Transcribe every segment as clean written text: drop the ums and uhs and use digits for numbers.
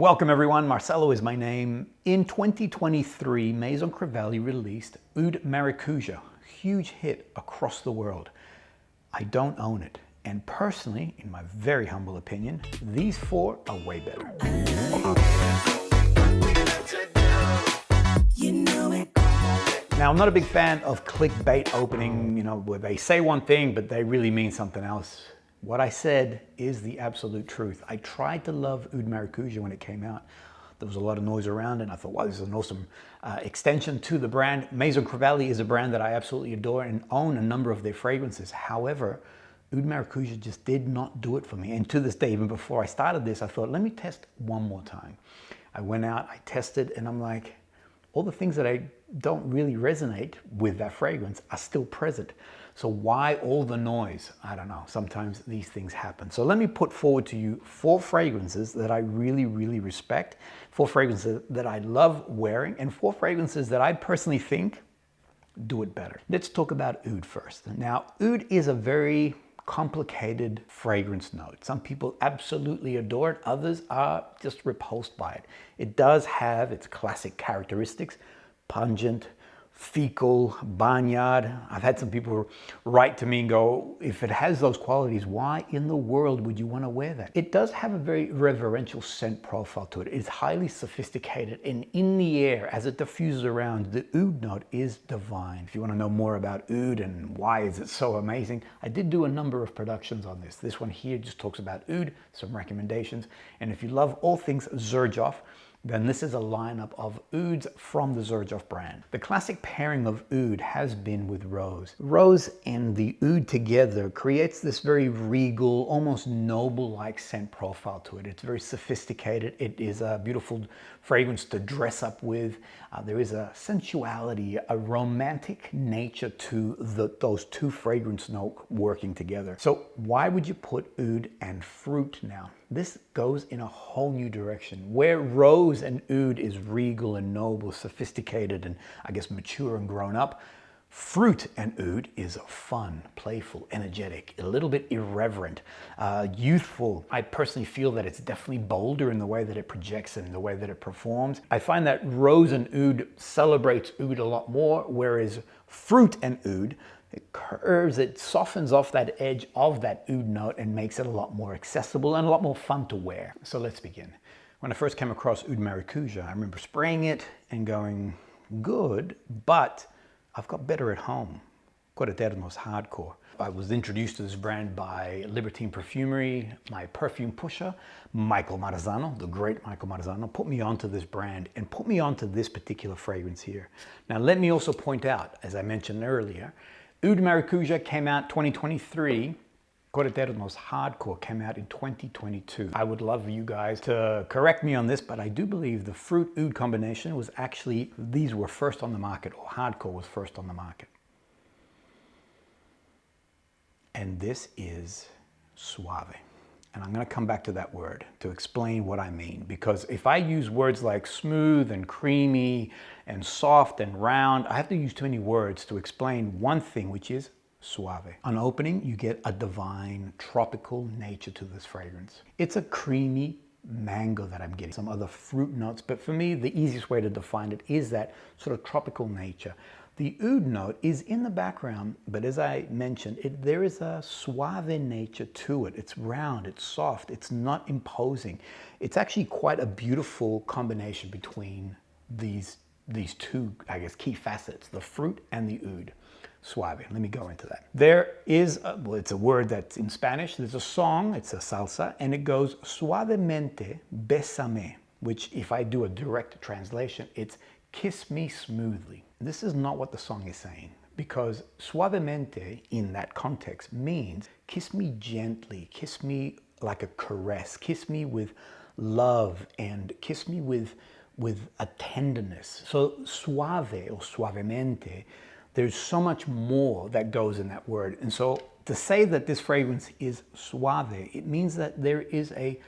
Welcome everyone, Marcelo is my name. In 2023, Maison Crevelli released Oud Maracuja, huge hit across the world. I don't own it, and personally, in my very humble opinion, these four are way better. Now, I'm not a big fan of clickbait opening, where they say one thing, but they really mean something else. What I said is the absolute truth. I tried to love Oud Maracuja when it came out. There was a lot of noise around it, and I thought, wow, this is an awesome extension to the brand. Maison Crevelli is a brand that I absolutely adore and own a number of their fragrances. However, Oud Maracuja just did not do it for me. And to this day, even before I started this, I thought, let me test one more time. I went out, I tested, and I'm like, all the things that I don't really resonate with that fragrance are still present. So why all the noise? I don't know. Sometimes these things happen. So let me put forward to you four fragrances that I really, really respect, four fragrances that I love wearing, and four fragrances that I personally think do it better. Let's talk about Oud first. Now, Oud is a very complicated fragrance note. Some people absolutely adore it. Others are just repulsed by it. It does have its classic characteristics: pungent, fecal, barnyard. I've had some people write to me and go, if it has those qualities, why in the world would you want to wear that? It does have a very reverential scent profile to it. It's highly sophisticated, and in the air, as it diffuses around, the Oud note is divine. If you want to know more about Oud and why is it so amazing, I did do a number of productions on this. This one here just talks about Oud, some recommendations. And if you love all things Xerjoff, then this is a lineup of Ouds from the Xerjoff brand. The classic pairing of Oud has been with Rose. Rose and the Oud together creates this very regal, almost noble-like scent profile to it. It's very sophisticated. It is a beautiful fragrance to dress up with. There is a sensuality, a romantic nature to those two fragrance notes working together. So why would you put Oud and Fruit now? This goes in a whole new direction. Where Rose and Oud is regal and noble, sophisticated, and I guess mature and grown up, Fruit and Oud is fun, playful, energetic, a little bit irreverent, youthful. I personally feel that it's definitely bolder in the way that it projects and in the way that it performs. I find that Rose and Oud celebrates Oud a lot more, whereas Fruit and Oud, it curves, it softens off that edge of that Oud note and makes it a lot more accessible and a lot more fun to wear. So let's begin. When I first came across Oud Maracuja, I remember spraying it and going, good, but I've got better at home. Coreterno's Hardkor. I was introduced to this brand by Libertine Perfumery. My perfume pusher, Michael Marzano, the great Michael Marzano, put me onto this brand and put me onto this particular fragrance here. Now, let me also point out, as I mentioned earlier, Oud Maracuja came out 2023. Coreterno's Hardkor came out in 2022. I would love you guys to correct me on this, but I do believe the Fruit Oud combination was actually, these were first on the market, or Hardkor was first on the market. And this is suave. And I'm going to come back to that word to explain what I mean, because if I use words like smooth and creamy and soft and round, I have to use too many words to explain one thing, which is suave. On opening, you get a divine, tropical nature to this fragrance. It's a creamy mango that I'm getting, some other fruit notes, but for me, the easiest way to define it is that sort of tropical nature. The Oud note is in the background, but as I mentioned, there is a suave nature to it. It's round, it's soft, it's not imposing. It's actually quite a beautiful combination between these two, I guess, key facets, the fruit and the Oud. Suave. Let me go into that. There is, well, it's a word that's in Spanish. There's a song, it's a salsa, and it goes suavemente besame, which if I do a direct translation, it's kiss me smoothly. This is not what the song is saying, because suavemente in that context means kiss me gently, kiss me like a caress, kiss me with love, and kiss me with a tenderness. So suave or suavemente, there's so much more that goes in that word. And so to say that this fragrance is suave, it means that there is a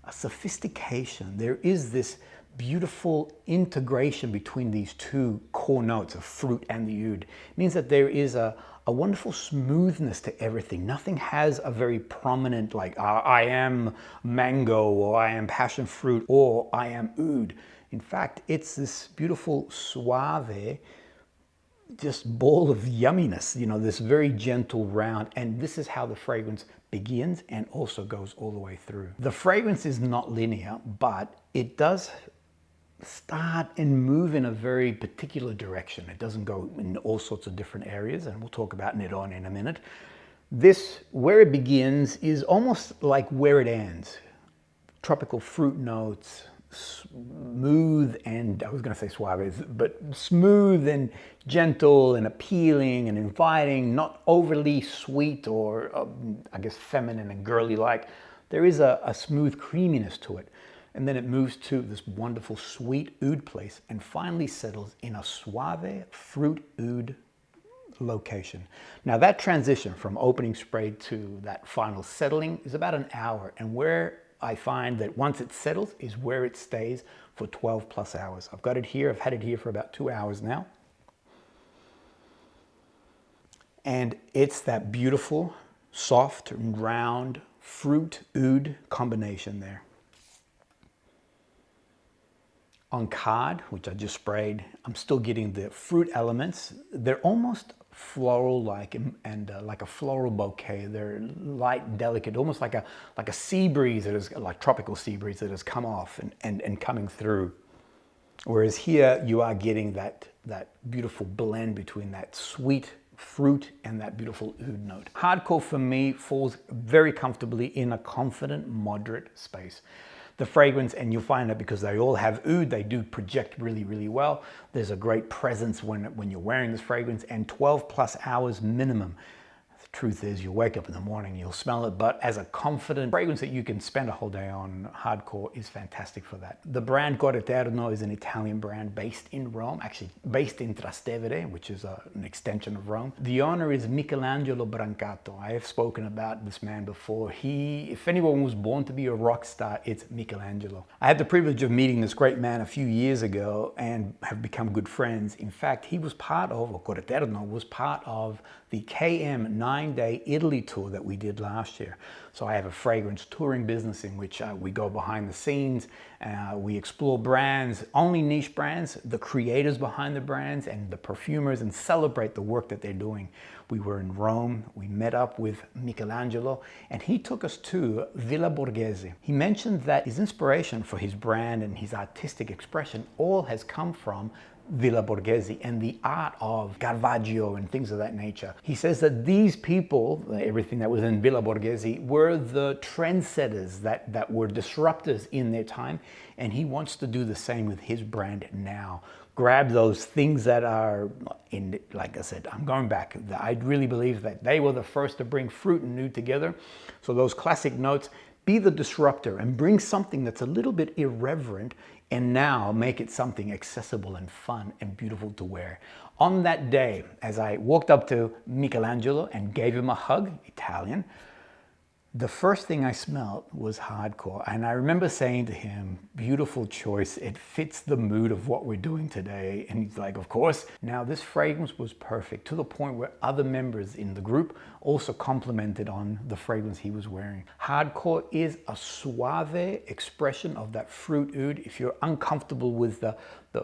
a sophistication. There is this beautiful integration between these two core notes of fruit and the oud. It means that there is a wonderful smoothness to everything. Nothing has a very prominent, like, I am mango, or I am passion fruit, or I am oud. In fact, it's this beautiful suave, just ball of yumminess, you know, this very gentle round. And this is how the fragrance begins and also goes all the way through. The fragrance is not linear, but it does start and move in a very particular direction. It doesn't go in all sorts of different areas, and we'll talk about Nerone in a minute. This, where it begins, is almost like where it ends. Tropical fruit notes, smooth and, I was going to say suave, but smooth and gentle and appealing and inviting, not overly sweet or I guess feminine and girly like. There is a smooth creaminess to it. And then it moves to this wonderful sweet oud place and finally settles in a suave fruit oud location. Now that transition from opening spray to that final settling is about an hour, and where I find that once it settles is where it stays for 12 plus hours. I've got it here, I've had it here for about 2 hours now. And it's that beautiful, soft, round fruit oud combination there. On card, which I just sprayed, I'm still getting the fruit elements. They're almost floral-like and like a floral bouquet. They're light and delicate, almost like a sea breeze that is like tropical sea breeze that has come off and coming through. Whereas here you are getting that beautiful blend between that sweet fruit and that beautiful oud note. Hardkor for me falls very comfortably in a confident, moderate space. The fragrance, and you'll find that because they all have oud, they do project really, really well. There's a great presence when you're wearing this fragrance, and 12 plus hours minimum. The truth is, you'll wake up in the morning, you'll smell it, but as a confident fragrance that you can spend a whole day on, Hardkor is fantastic for that. The brand Coreterno is an Italian brand based in Rome, actually based in Trastevere, which is an extension of Rome. The owner is Michelangelo Brancato. I have spoken about this man before. If anyone was born to be a rock star, it's Michelangelo. I had the privilege of meeting this great man a few years ago and have become good friends. In fact, he was part of, or Coreterno was part of, the KM 9-day Italy tour that we did last year. So I have a fragrance touring business in which we go behind the scenes, we explore brands, only niche brands, the creators behind the brands and the perfumers, and celebrate the work that they're doing. We were in Rome, we met up with Michelangelo, and he took us to Villa Borghese. He mentioned that his inspiration for his brand and his artistic expression all has come from Villa Borghese and the art of Caravaggio and things of that nature. He says that these people, everything that was in Villa Borghese, were the trendsetters that were disruptors in their time, and he wants to do the same with his brand now. Grab those things that are in, like I said, I'm going back. I really believe that they were the first to bring fruit and oud together. So those classic notes, be the disruptor and bring something that's a little bit irreverent and now make it something accessible and fun and beautiful to wear. On that day, as I walked up to Michelangelo and gave him a hug, Italian, the first thing I smelled was Hardkor. And I remember saying to him, beautiful choice, it fits the mood of what we're doing today. And he's like, of course. Now this fragrance was perfect, to the point where other members in the group also complimented on the fragrance he was wearing. Hardkor is a suave expression of that fruit oud. If you're uncomfortable with the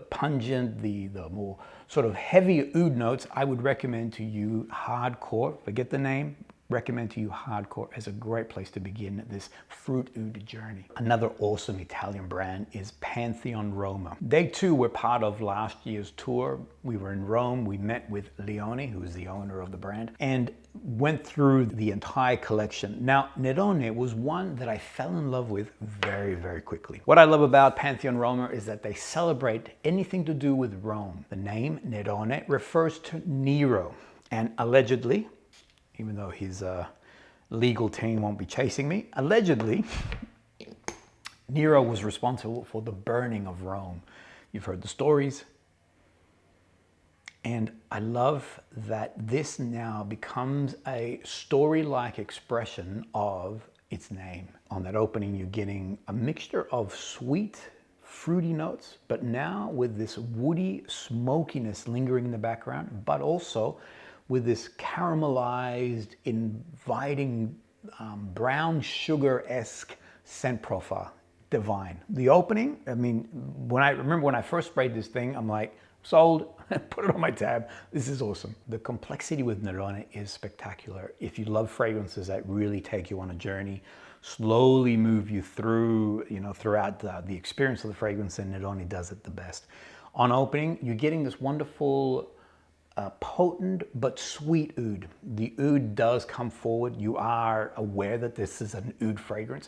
pungent, the more sort of heavy oud notes, I would recommend to you Hardkor. Forget the name. Recommend to you Hardkor as a great place to begin this fruit oud journey. Another awesome Italian brand is Pantheon Roma. They too were part of last year's tour. We were in Rome, we met with Leone, who is the owner of the brand, and went through the entire collection. Now, Nerone was one that I fell in love with very, very quickly. What I love about Pantheon Roma is that they celebrate anything to do with Rome. The name Nerone refers to Nero, and allegedly, even though his legal team won't be chasing me, allegedly, Nero was responsible for the burning of Rome. You've heard the stories. And I love that this now becomes a story-like expression of its name. On that opening, you're getting a mixture of sweet, fruity notes, but now with this woody smokiness lingering in the background, but also with this caramelized, inviting brown sugar-esque scent profile. Divine. The opening, I mean, when I remember when I first sprayed this thing, I'm like, sold, put it on my tab. This is awesome. The complexity with Nerone is spectacular. If you love fragrances that really take you on a journey, slowly move you through, throughout the experience of the fragrance, and Nerone does it the best. On opening, you're getting this wonderful, potent but sweet oud. The oud does come forward. You are aware that this is an oud fragrance.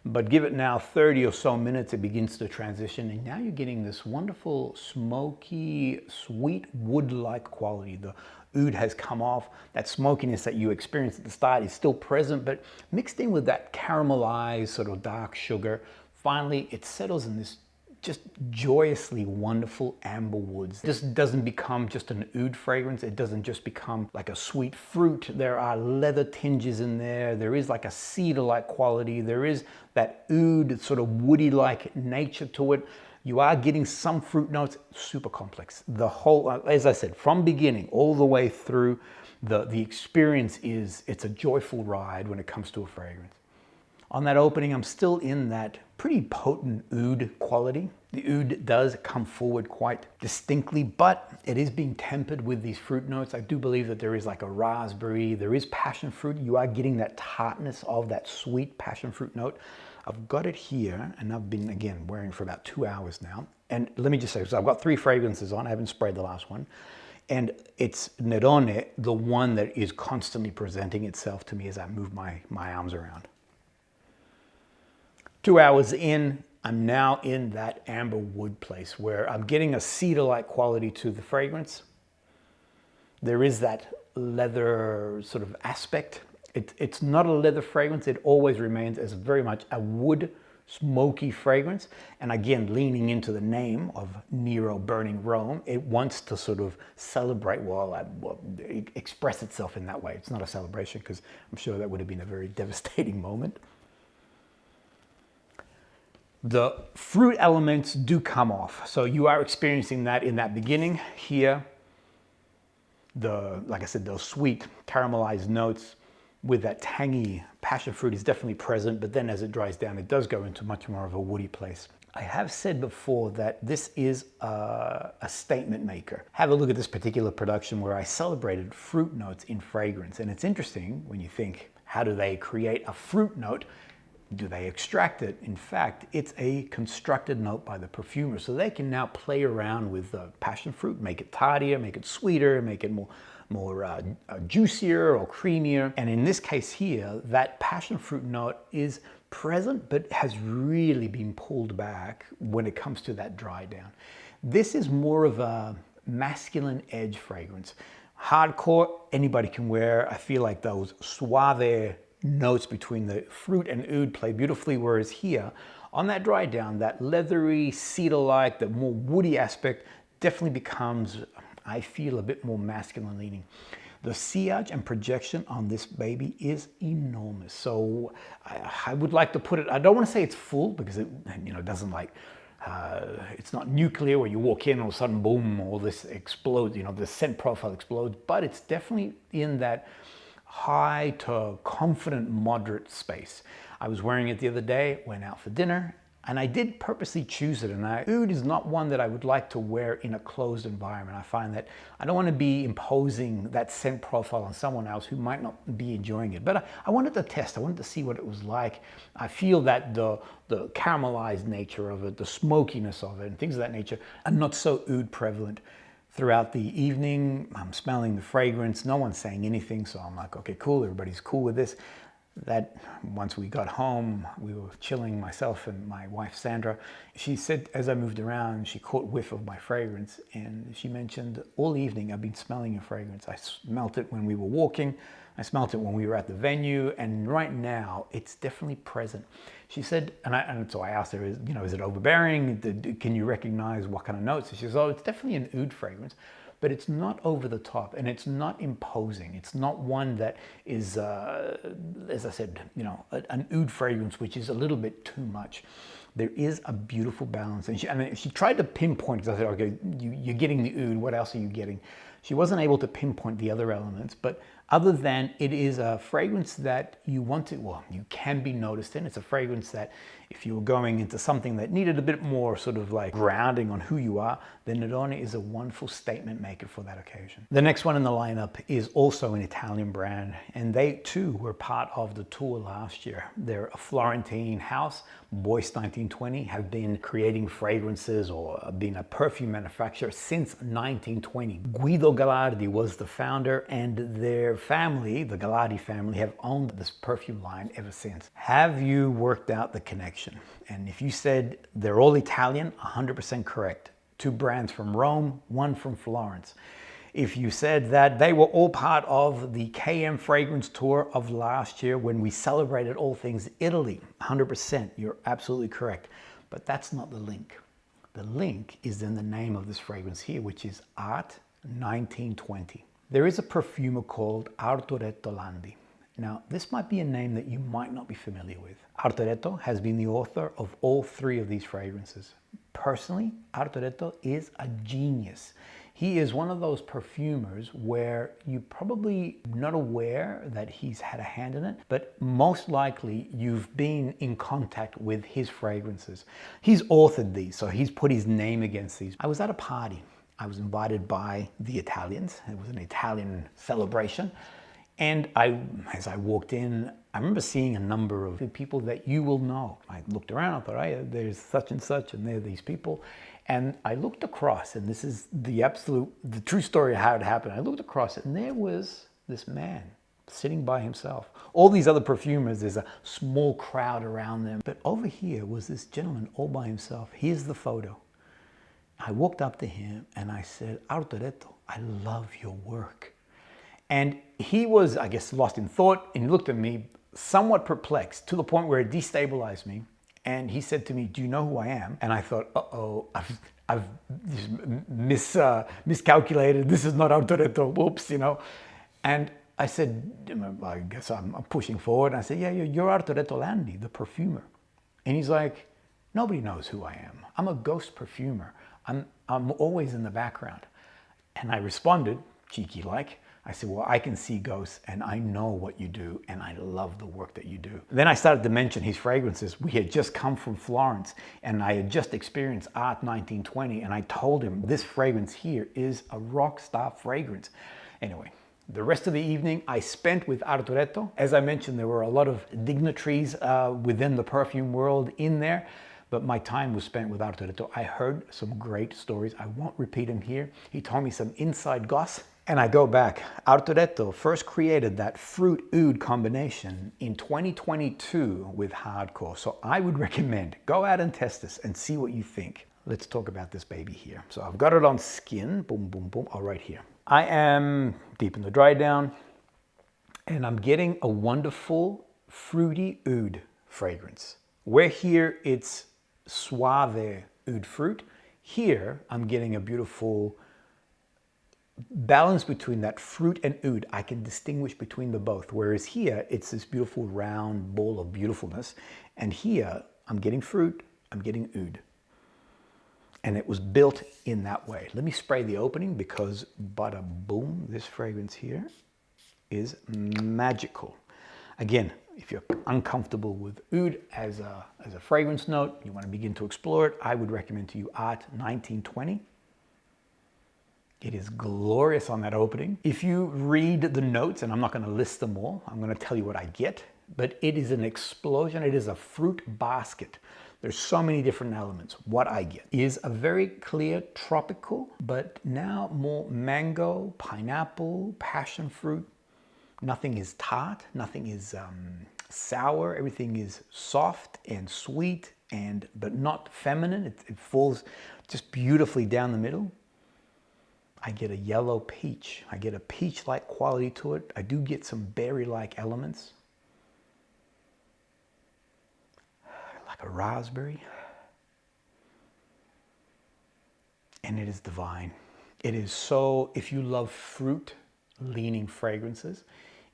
But give it now 30 or so minutes, it begins to transition, and now you're getting this wonderful, smoky, sweet, wood-like quality. The oud has come off. That smokiness that you experienced at the start is still present, but mixed in with that caramelized sort of dark sugar. Finally, it settles in this just joyously wonderful amber woods. This doesn't become just an oud fragrance. It doesn't just become like a sweet fruit. There are leather tinges in there. There is like a cedar-like quality. There is that oud sort of woody-like nature to it. You are getting some fruit notes, super complex. The whole, as I said, from beginning all the way through, the experience it's a joyful ride when it comes to a fragrance. On that opening, I'm still in that pretty potent oud quality. The oud does come forward quite distinctly, but it is being tempered with these fruit notes. I do believe that there is like a raspberry, there is passion fruit. You are getting that tartness of that sweet passion fruit note. I've got it here, and I've been, again, wearing for about 2 hours now. And let me just say, so I've got 3 fragrances on. I haven't sprayed the last one. And it's Nerone, the one that is constantly presenting itself to me as I move my arms around. 2 hours in, I'm now in that amber wood place where I'm getting a cedar-like quality to the fragrance. There is that leather sort of aspect. It's not a leather fragrance. It always remains as very much a wood, smoky fragrance. And again, leaning into the name of Nero burning Rome, it wants to sort of celebrate, express itself in that way. It's not a celebration because I'm sure that would have been a very devastating moment. The fruit elements do come off. So you are experiencing that in that beginning here. Like I said, those sweet caramelized notes with that tangy passion fruit is definitely present, but then as it dries down, it does go into much more of a woody place. I have said before that this is a statement maker. Have a look at this particular production where I celebrated fruit notes in fragrance. And it's interesting when you think, how do they create a fruit note? Do they extract it? In fact, it's a constructed note by the perfumer. So they can now play around with the passion fruit, make it tardier, make it sweeter, make it more juicier or creamier. And in this case here, that passion fruit note is present, but has really been pulled back when it comes to that dry down. This is more of a masculine edge fragrance. Hardkor, anybody can wear. I feel like those suave notes between the fruit and oud play beautifully, whereas here, on that dry down, that leathery, cedar-like, the more woody aspect definitely becomes, I feel, a bit more masculine leaning. The sillage and projection on this baby is enormous. So I would like to put it, I don't want to say it's full because it doesn't like, it's not nuclear where you walk in and all of a sudden, boom, all this explodes, the scent profile explodes, but it's definitely in that high to confident, moderate space. I was wearing it the other day, went out for dinner, and I did purposely choose it. And oud is not one that I would like to wear in a closed environment. I find that I don't want to be imposing that scent profile on someone else who might not be enjoying it. But I wanted to test, I wanted to see what it was like. I feel that the caramelized nature of it, the smokiness of it, and things of that nature are not so oud prevalent. Throughout the evening, I'm smelling the fragrance. No one's saying anything, so I'm like, okay, cool, everybody's cool with this. That once we got home, we were chilling, myself and my wife, Sandra. She said, as I moved around, she caught whiff of my fragrance, and she mentioned, all evening I've been smelling your fragrance. I smelt it when we were walking. I smelt it when we were at the venue, and right now it's definitely present. She said, and so I asked her, is it overbearing? Can you recognize what kind of notes? She says, oh, it's definitely an oud fragrance, but it's not over the top and it's not imposing. It's not one that is, as I said, you know, an oud fragrance, which is a little bit too much. There is a beautiful balance. And she tried to pinpoint, I said, okay, you're getting the oud, what else are you getting? She wasn't able to pinpoint the other elements, but other than it is a fragrance that you want to, well, you can be noticed in. It's a fragrance that if you were going into something that needed a bit more sort of like grounding on who you are, then Nerone is a wonderful statement maker for that occasion. The next one in the lineup is also an Italian brand, and they too were part of the tour last year. They're a Florentine house, Boyce 1920, have been creating fragrances or been a perfume manufacturer since 1920. Guido Gallardi was the founder, and their family, the Gallardi family, have owned this perfume line ever since. Have you worked out the connection? And if you said they're all Italian, 100% correct. 2 brands from Rome, 1 from Florence. If you said that they were all part of the KM Fragrance Tour of last year when we celebrated all things Italy, 100%, you're absolutely correct. But that's not the link. The link is in the name of this fragrance here, which is Art 1920. There is a perfumer called Arturetto Landi. Now, this might be a name that you might not be familiar with. Arturetto has been the author of all 3 of these fragrances. Personally, Arturetto is a genius. He is one of those perfumers where you're probably not aware that he's had a hand in it, but most likely you've been in contact with his fragrances. He's authored these, so he's put his name against these. I was at a party. I was invited by the Italians. It was an Italian celebration. And as I walked in, I remember seeing a number of people that you will know. I looked around, I thought, hey, there's such and such, and there are these people. And I looked across, and this is the true story of how it happened. I looked across, and there was this man sitting by himself. All these other perfumers, there's a small crowd around them. But over here was this gentleman all by himself. Here's the photo. I walked up to him, and I said, Arturetto, I love your work. And he was, I guess, lost in thought, and he looked at me somewhat perplexed to the point where it destabilized me. And he said to me, do you know who I am? And I thought, uh-oh, I've miscalculated. This is not Arturetto, whoops, you know. And I said, I guess I'm pushing forward. And I said, yeah, you're Arturetto Landi, the perfumer. And he's like, nobody knows who I am. I'm a ghost perfumer. I'm always in the background. And I responded, cheeky like, I said, well, I can see ghosts and I know what you do and I love the work that you do. Then I started to mention his fragrances. We had just come from Florence and I had just experienced Art 1920 and I told him this fragrance here is a rock star fragrance. Anyway, the rest of the evening I spent with Arturetto. As I mentioned, there were a lot of dignitaries within the perfume world in there, but my time was spent with Arturetto. I heard some great stories. I won't repeat them here. He told me some inside gossip. And I go back, Arturetto first created that fruit oud combination in 2022 with Hardkor. So I would recommend, go out and test this and see what you think. Let's talk about this baby here. So I've got it on skin, boom, boom, boom, oh, right here. I am deep in the dry down and I'm getting a wonderful fruity oud fragrance. Where here it's suave oud fruit, here I'm getting a beautiful balance between that fruit and oud. I can distinguish between the both. Whereas here, it's this beautiful round ball of beautifulness. And here, I'm getting fruit, I'm getting oud. And it was built in that way. Let me spray the opening because bada boom, this fragrance here is magical. Again, if you're uncomfortable with oud as a fragrance note, you want to begin to explore it, I would recommend to you Art 1920. It is glorious on that opening. If you read the notes, and I'm not going to list them all, I'm going to tell you what I get, but it is an explosion. It is a fruit basket. There's so many different elements. What I get is a very clear tropical, but now more mango, pineapple, passion fruit. Nothing is tart, nothing is sour. Everything is soft and sweet, but not feminine. It falls just beautifully down the middle. I get a yellow peach. I get a peach-like quality to it. I do get some berry-like elements. Like a raspberry. And it is divine. It is so, if you love fruit leaning fragrances,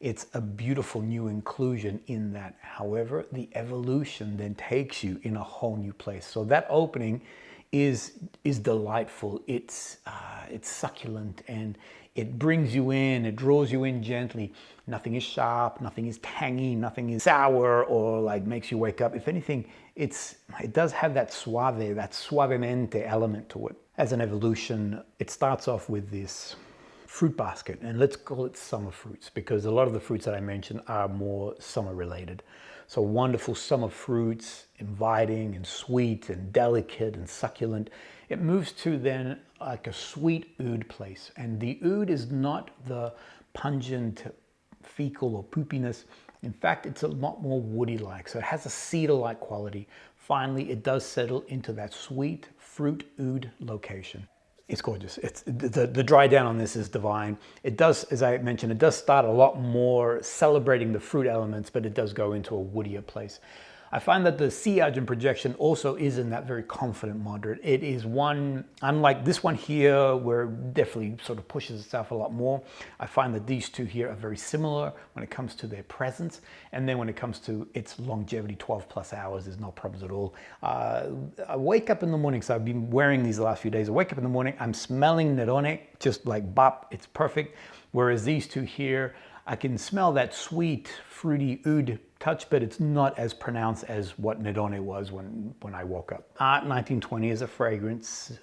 it's a beautiful new inclusion in that. However, the evolution then takes you in a whole new place. So that opening is delightful. It's succulent, and it brings you in, it draws you in gently. Nothing is sharp, nothing is tangy, nothing is sour or like makes you wake up. If anything, it does have that suave, that suavemente element to it. As an evolution, it starts off with this fruit basket, and let's call it summer fruits, because a lot of the fruits that I mentioned are more summer related. So wonderful summer fruits, inviting and sweet and delicate and succulent. It moves to then like a sweet oud place. And the oud is not the pungent fecal or poopiness. In fact, it's a lot more woody-like. So it has a cedar-like quality. Finally, it does settle into that sweet fruit oud location. It's gorgeous. The dry down on this is divine. It does, as I mentioned, it does start a lot more celebrating the fruit elements, but it does go into a woodier place. I find that the sillage and projection also is in that very confident moderate. It is one, unlike this one here, where it definitely sort of pushes itself a lot more. I find that these two here are very similar when it comes to their presence. And then when it comes to its longevity, 12 plus hours, there's no problems at all. I wake up in the morning, so I've been wearing these the last few days. I wake up in the morning, I'm smelling Nerone, just like bop, it's perfect. Whereas these two here, I can smell that sweet, fruity oud touch, but it's not as pronounced as what Nerone was when I woke up. Art 1920 is a fragrance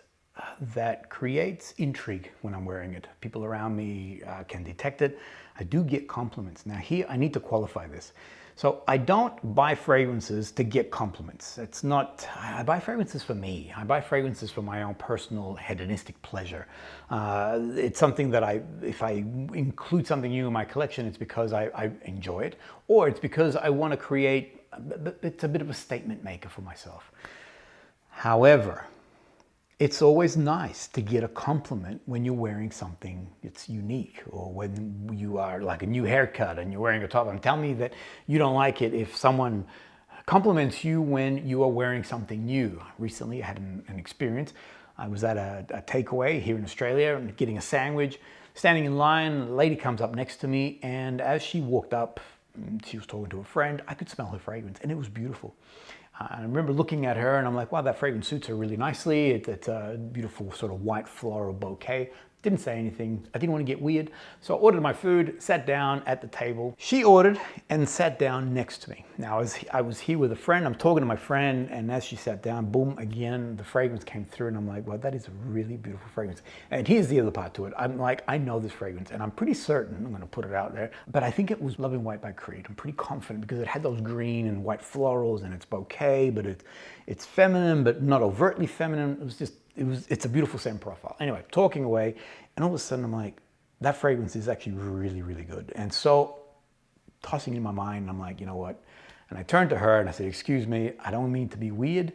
that creates intrigue when I'm wearing it. People around me can detect it. I do get compliments. Now here, I need to qualify this. So I don't buy fragrances to get compliments. It's not, I buy fragrances for me. I buy fragrances for my own personal hedonistic pleasure. It's something that if I include something new in my collection, it's because I enjoy it, or it's because I want to create, it's a bit of a statement maker for myself. However, it's always nice to get a compliment when you're wearing something that's unique, or when you are like a new haircut and you're wearing a top. And tell me that you don't like it if someone compliments you when you are wearing something new. Recently, I had an experience. I was at a takeaway here in Australia, getting a sandwich, standing in line. A lady comes up next to me, and as she walked up, she was talking to a friend. I could smell her fragrance, and it was beautiful. I remember looking at her and I'm like, wow, that fragrance suits her really nicely. It's a beautiful sort of white floral bouquet. Didn't say anything. I didn't want to get weird. So I ordered my food, sat down at the table. She ordered and sat down next to me. Now, as I was here with a friend, I'm talking to my friend, and as she sat down, boom, again, the fragrance came through, and I'm like, well, that is a really beautiful fragrance. And here's the other part to it. I'm like, I know this fragrance, and I'm pretty certain, I'm going to put it out there, but I think it was Love in White by Creed. I'm pretty confident because it had those green and white florals and its bouquet, but it's feminine, but not overtly feminine. It was just, it's a beautiful scent profile. Anyway, talking away, and all of a sudden I'm like, that fragrance is actually really, really good. And so tossing in my mind, I'm like, you know what? And I turned to her and I said, excuse me, I don't mean to be weird.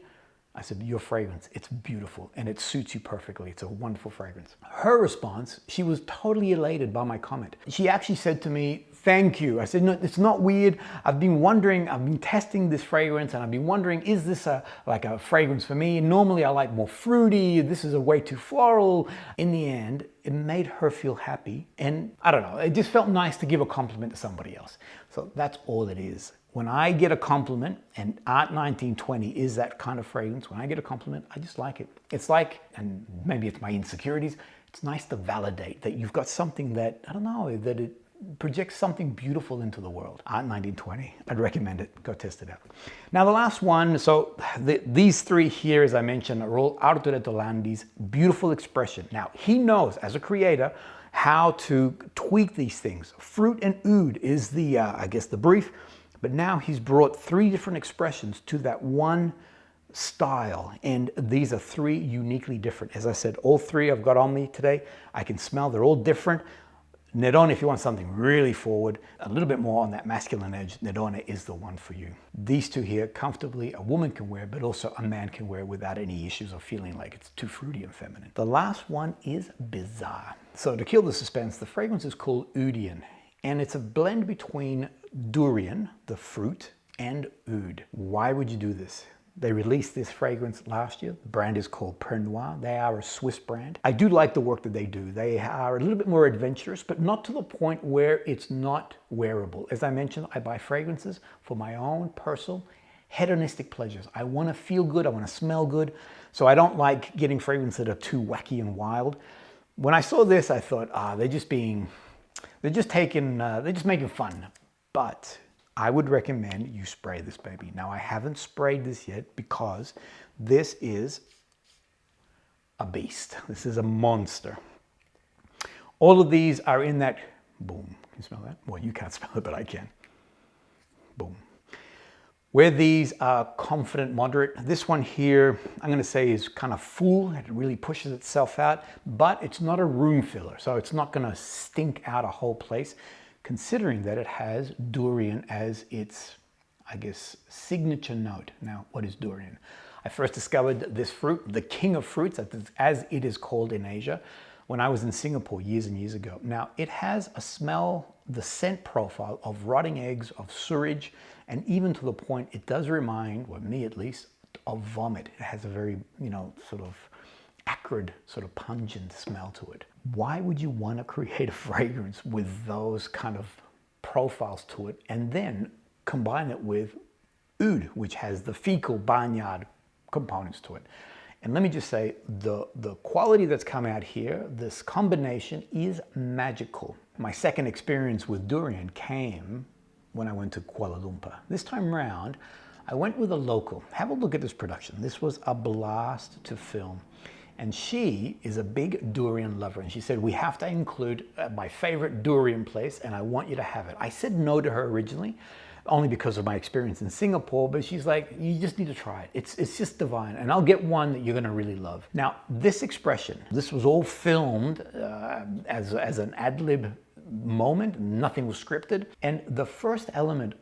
I said, your fragrance, it's beautiful and it suits you perfectly. It's a wonderful fragrance. Her response, she was totally elated by my comment. She actually said to me, thank you. I said, no, it's not weird. I've been wondering, I've been testing this fragrance and I've been wondering, is this like a fragrance for me? Normally I like more fruity. This is a way too floral. In the end, it made her feel happy. And I don't know, it just felt nice to give a compliment to somebody else. So that's all it is. When I get a compliment, and Art 1920 is that kind of fragrance, when I get a compliment, I just like it. It's like, and maybe it's my insecurities, it's nice to validate that you've got something that, I don't know, that it projects something beautiful into the world. Art 1920, I'd recommend it. Go test it out. Now the last one, so these three here, as I mentioned, are all Arturetto Landi's beautiful expression. Now he knows, as a creator, how to tweak these things. Fruit and oud is the, I guess, the brief. But now he's brought three different expressions to that one style. And these are three uniquely different. As I said, all three I've got on me today. I can smell, they're all different. Nerone, if you want something really forward, a little bit more on that masculine edge, Nerone is the one for you. These two here, comfortably, a woman can wear, but also a man can wear without any issues of feeling like it's too fruity and feminine. The last one is bizarre. So to kill the suspense, the fragrance is called Oudian. And it's a blend between Durian, the fruit, and oud. Why would you do this? They released this fragrance last year. The brand is called Pernoire. They are a Swiss brand. I do like the work that they do. They are a little bit more adventurous, but not to the point where it's not wearable. As I mentioned, I buy fragrances for my own personal hedonistic pleasures. I want to feel good. I want to smell good. So I don't like getting fragrances that are too wacky and wild. When I saw this, I thought, they're just making fun. But I would recommend you spray this baby. Now, I haven't sprayed this yet because this is a beast. This is a monster. All of these are in that, boom. Can you smell that? Well, you can't smell it, but I can. Boom. Where these are confident, moderate, this one here, I'm going to say is kind of full. It really pushes itself out, but it's not a room filler. So it's not going to stink out a whole place, considering that it has durian as its, I guess, signature note. Now, what is durian? I first discovered this fruit, the king of fruits, as it is called in Asia, when I was in Singapore years and years ago. Now, it has a smell, the scent profile of rotting eggs, of sewage, and even to the point it does remind, well, me at least, of vomit. It has a very, sort of acrid, sort of pungent smell to it. Why would you want to create a fragrance with those kind of profiles to it and then combine it with oud, which has the fecal barnyard components to it? And let me just say, the quality that's come out here, this combination is magical. My second experience with durian came when I went to Kuala Lumpur. This time around, I went with a local. Have a look at this production. This was a blast to film. And she is a big durian lover. And she said, we have to include my favorite durian place, and I want you to have it. I said no to her originally, only because of my experience in Singapore, but she's like, you just need to try it. It's just divine, and I'll get one that you're gonna really love. Now, this expression, this was all filmed as an ad-lib moment. Nothing was scripted. And the first element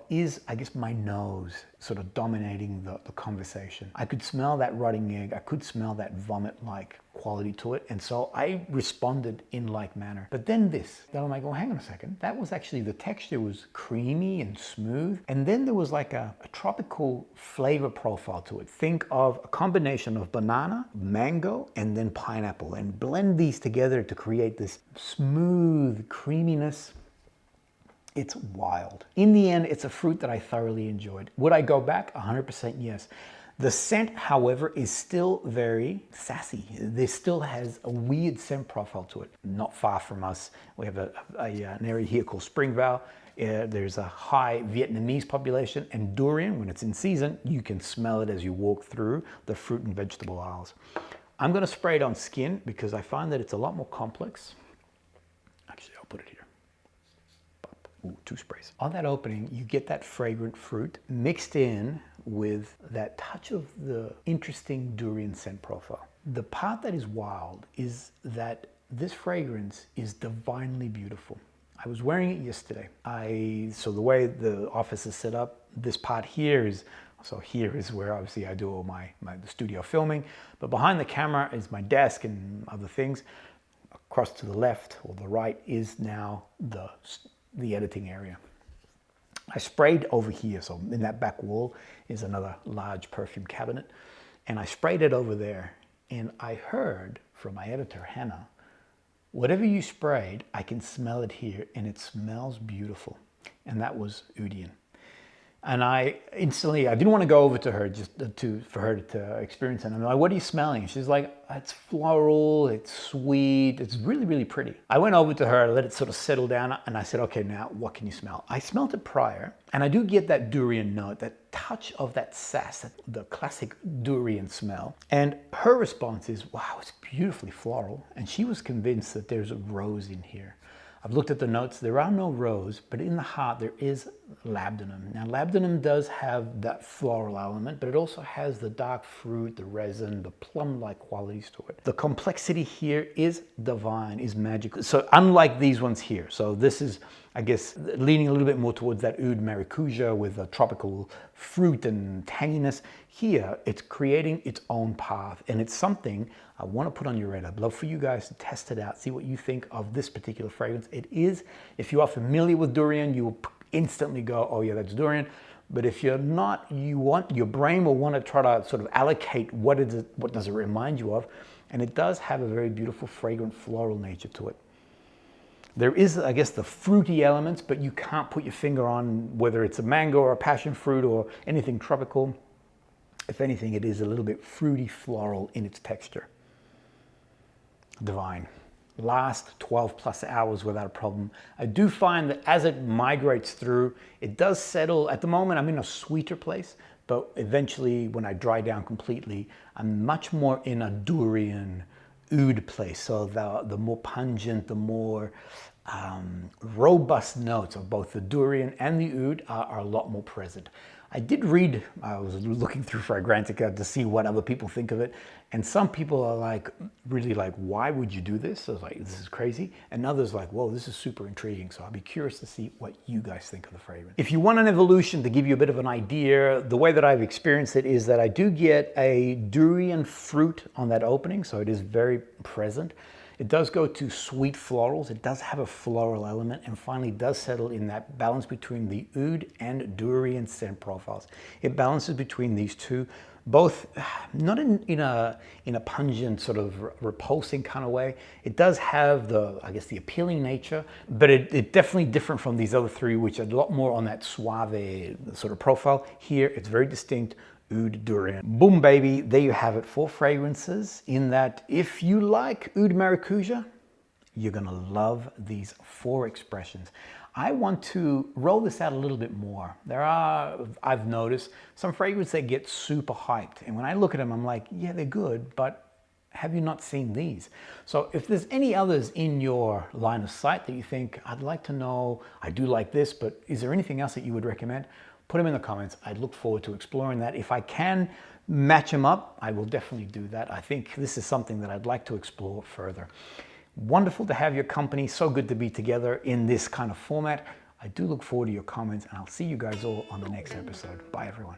is, I guess, my nose sort of dominating the conversation. I could smell that rotting egg. I could smell that vomit-like quality to it. And so I responded in like manner. But then I'm like, oh, hang on a second. That was actually, the texture was creamy and smooth. And then there was like a tropical flavor profile to it. Think of a combination of banana, mango, and then pineapple, and blend these together to create this smooth creaminess. It's wild. In the end, it's a fruit that I thoroughly enjoyed. Would I go back? 100% yes. The scent, however, is still very sassy. This still has a weird scent profile to it. Not far from us, we have an area here called Springvale. There's a high Vietnamese population, and durian, when it's in season, you can smell it as you walk through the fruit and vegetable aisles. I'm gonna spray it on skin because I find that it's a lot more complex. Actually, I'll put it here. Ooh, 2 sprays. On that opening, you get that fragrant fruit mixed in with that touch of the interesting durian scent profile. The part that is wild is that this fragrance is divinely beautiful. I was wearing it yesterday. So the way the office is set up, this part here is where obviously I do all the studio filming, but behind the camera is my desk and other things. Across to the left or the right is now the editing area. I sprayed over here, so in that back wall is another large perfume cabinet, and I sprayed it over there, and I heard from my editor, Hannah, whatever you sprayed, I can smell it here, and it smells beautiful. And that was Oudian. And I didn't want to go over to her for her to experience it. I'm like, what are you smelling? She's like, it's floral, it's sweet, it's really, really pretty. I went over to her, let it sort of settle down, and I said, okay, now what can you smell? I smelled it prior, and I do get that durian note, that touch of that sass, the classic durian smell. And her response is, wow, it's beautifully floral. And she was convinced that there's a rose in here. I've looked at the notes. There are no rose, but in the heart there is labdanum. Now, labdanum does have that floral element, but it also has the dark fruit, the resin, the plum-like qualities to it. The complexity here is divine, is magical. So unlike these ones here, so this is, I guess, leaning a little bit more towards that Oud Maracuja with a tropical fruit and tanginess. Here, it's creating its own path, and it's something I want to put on your radar. I'd love for you guys to test it out, see what you think of this particular fragrance. It is, if you are familiar with durian, you will instantly go, oh yeah, that's durian. But if you're not, your brain will want to try to sort of allocate what does it remind you of, and it does have a very beautiful fragrant floral nature to it. There is, I guess, the fruity elements, but you can't put your finger on whether it's a mango or a passion fruit or anything tropical. If anything, it is a little bit fruity floral in its texture. Divine. Last 12 plus hours without a problem. I do find that as it migrates through, it does settle. At the moment, I'm in a sweeter place, but eventually when I dry down completely, I'm much more in a Durian oud place. So the more pungent, the more robust notes of both the Durian and the oud are a lot more present. I did read, I was looking through Fragrantica to see what other people think of it. And some people are like, really like, why would you do this? I was like, this is crazy. And others like, whoa, this is super intriguing. So I'll be curious to see what you guys think of the fragrance. If you want an evolution to give you a bit of an idea, the way that I've experienced it is that I do get a durian fruit on that opening. So it is very present. It does go to sweet florals. It does have a floral element and finally does settle in that balance between the oud and durian scent profiles. It balances between these two, both not in a pungent sort of repulsing kind of way. It does have the, I guess, the appealing nature, but it definitely different from these other three, which are a lot more on that suave sort of profile. Here, it's very distinct. Oud Durian. Boom, baby. There you have it. 4 fragrances in that if you like Oud Maracuja, you're going to love these 4 expressions. I want to roll this out a little bit more. There are, I've noticed, some fragrances that get super hyped. And when I look at them, I'm like, yeah, they're good, but have you not seen these? So if there's any others in your line of sight that you think, I'd like to know, I do like this, but is there anything else that you would recommend? Put them in the comments. I'd look forward to exploring that. If I can match them up, I will definitely do that. I think this is something that I'd like to explore further. Wonderful to have your company. So good to be together in this kind of format. I do look forward to your comments, and I'll see you guys all on the next episode. Bye, everyone.